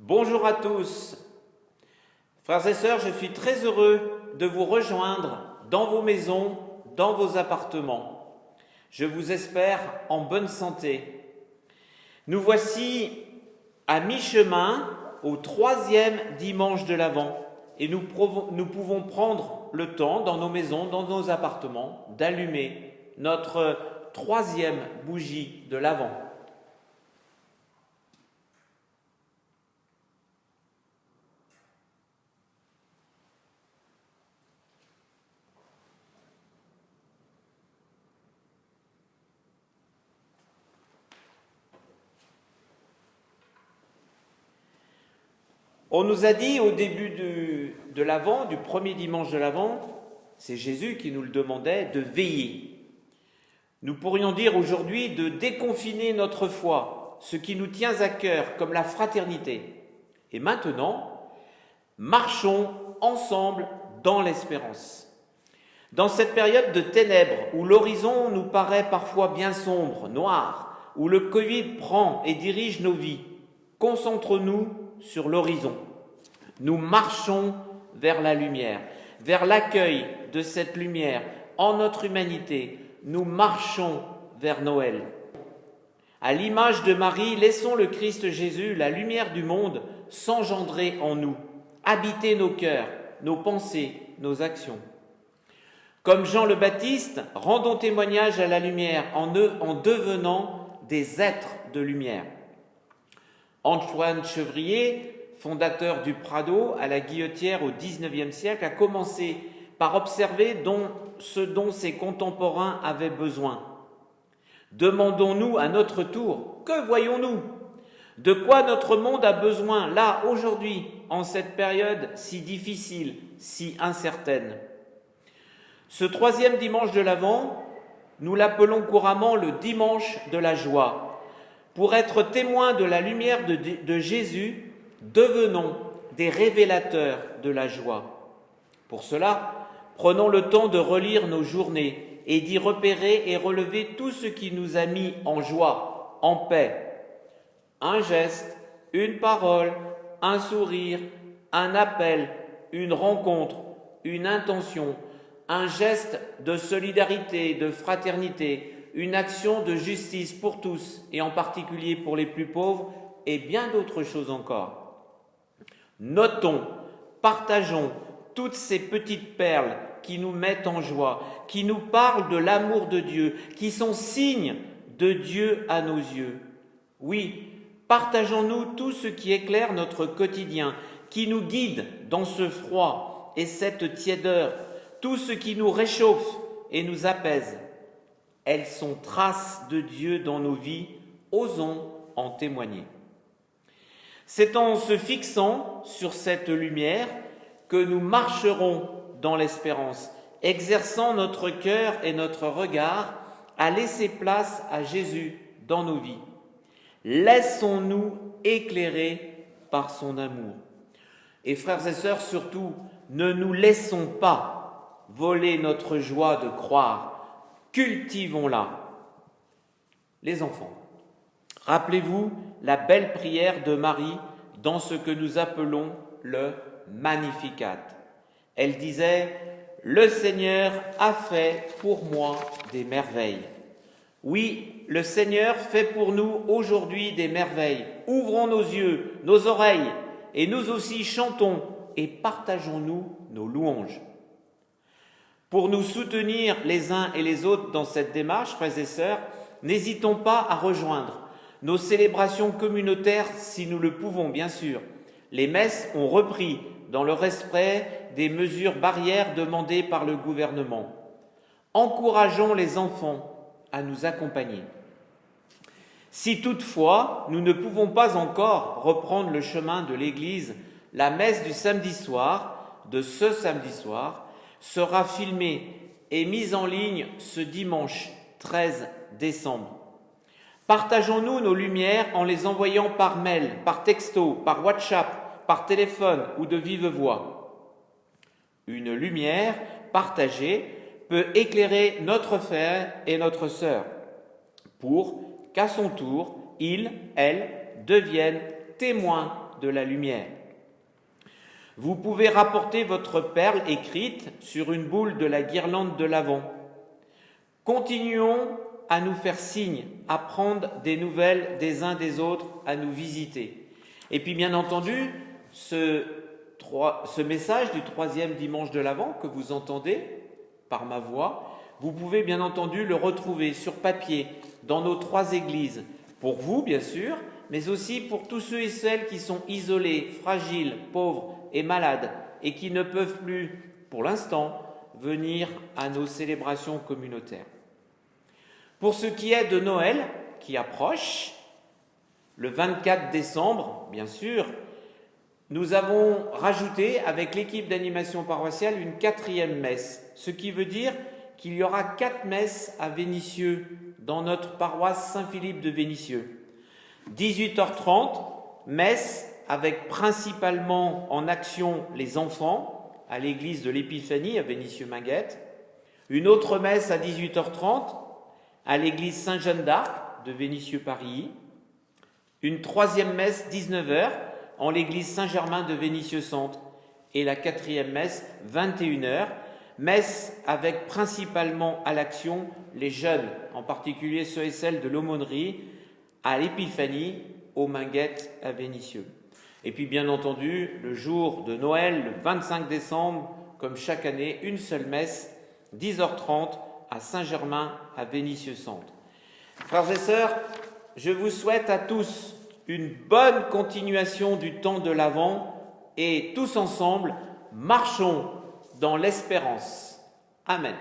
Bonjour à tous. Frères et sœurs, je suis très heureux de vous rejoindre dans vos maisons, dans vos appartements. Je vous espère en bonne santé. Nous voici à mi-chemin au 3e dimanche de l'Avent et nous pouvons prendre le temps dans nos maisons, dans nos appartements, d'allumer notre 3e bougie de l'Avent. On nous a dit au début de l'Avent, du premier dimanche de l'Avent, c'est Jésus qui nous le demandait, de veiller. Nous pourrions dire aujourd'hui de déconfiner notre foi, ce qui nous tient à cœur, comme la fraternité. Et maintenant, marchons ensemble dans l'espérance. Dans cette période de ténèbres, où l'horizon nous paraît parfois bien sombre, noir, où le Covid prend et dirige nos vies, concentrons-nous sur l'horizon. Nous marchons vers la lumière, vers l'accueil de cette lumière en notre humanité. Nous marchons vers Noël. À l'image de Marie, laissons le Christ Jésus, la lumière du monde, s'engendrer en nous, habiter nos cœurs, nos pensées, nos actions. Comme Jean le Baptiste, rendons témoignage à la lumière en devenant des êtres de lumière. Antoine Chevrier, fondateur du Prado à la Guillotière au XIXe siècle, a commencé par observer ce dont ses contemporains avaient besoin. Demandons-nous à notre tour, que voyons-nous ? De quoi notre monde a besoin, là, aujourd'hui, en cette période si difficile, si incertaine ? Ce 3e dimanche de l'Avent, nous l'appelons couramment le dimanche de la joie. Pour être témoins de la lumière de Jésus, devenons des révélateurs de la joie. Pour cela, prenons le temps de relire nos journées et d'y repérer et relever tout ce qui nous a mis en joie, en paix. Un geste, une parole, un sourire, un appel, une rencontre, une intention, un geste de solidarité, de fraternité, une action de justice pour tous et en particulier pour les plus pauvres et bien d'autres choses encore. Notons, partageons toutes ces petites perles qui nous mettent en joie, qui nous parlent de l'amour de Dieu, qui sont signes de Dieu à nos yeux. Oui, partageons-nous tout ce qui éclaire notre quotidien, qui nous guide dans ce froid et cette tiédeur, tout ce qui nous réchauffe et nous apaise. Elles sont traces de Dieu dans nos vies, osons en témoigner. C'est en se fixant sur cette lumière que nous marcherons dans l'espérance, exerçant notre cœur et notre regard à laisser place à Jésus dans nos vies. Laissons-nous éclairer par son amour. Et frères et sœurs, surtout, ne nous laissons pas voler notre joie de croire. Cultivons-la. Les enfants, rappelez-vous la belle prière de Marie dans ce que nous appelons le Magnificat. Elle disait « Le Seigneur a fait pour moi des merveilles ». Oui, le Seigneur fait pour nous aujourd'hui des merveilles. Ouvrons nos yeux, nos oreilles, et nous aussi chantons et partageons-nous nos louanges. Pour nous soutenir les uns et les autres dans cette démarche, frères et sœurs, n'hésitons pas à rejoindre nos célébrations communautaires si nous le pouvons, bien sûr. Les messes ont repris dans le respect des mesures barrières demandées par le gouvernement. Encourageons les enfants à nous accompagner. Si toutefois nous ne pouvons pas encore reprendre le chemin de l'église, la messe du samedi soir, de ce samedi soir, sera filmée et mise en ligne ce dimanche 13 décembre. Partageons-nous nos lumières en les envoyant par mail, par texto, par WhatsApp, par téléphone ou de vive voix. Une lumière partagée peut éclairer notre frère et notre sœur pour qu'à son tour, ils, elles, deviennent témoins de la lumière. Vous pouvez rapporter votre perle écrite sur une boule de la guirlande de l'Avent. Continuons à nous faire signe, à prendre des nouvelles des uns des autres, à nous visiter. Et puis bien entendu, ce message du 3e dimanche de l'Avent que vous entendez par ma voix, vous pouvez bien entendu le retrouver sur papier dans nos 3 églises, pour vous bien sûr, mais aussi pour tous ceux et celles qui sont isolés, fragiles, pauvres et malades et qui ne peuvent plus, pour l'instant, venir à nos célébrations communautaires. Pour ce qui est de Noël, qui approche, le 24 décembre, bien sûr, nous avons rajouté avec l'équipe d'animation paroissiale une 4e messe, ce qui veut dire qu'il y aura 4 messes à Vénissieux, dans notre paroisse Saint-Philippe de Vénissieux. 18h30, messe avec principalement en action les enfants à l'église de l'Épiphanie à Vénissieux-Minguette. Une autre messe à 18h30 à l'église Saint-Jeanne d'Arc de Vénissieux-Paris. Une 3e messe 19h en l'église Saint-Germain de Vénissieux-Centre. Et la 4e messe 21h, messe avec principalement à l'action les jeunes, en particulier ceux et celles de l'aumônerie, à l'Épiphanie, aux Minguettes à Vénissieux. Et puis bien entendu, le jour de Noël, le 25 décembre, comme chaque année, une seule messe, 10h30 à Saint-Germain à Vénissieux-Centre. Frères et sœurs, je vous souhaite à tous une bonne continuation du temps de l'Avent et tous ensemble, marchons dans l'espérance. Amen.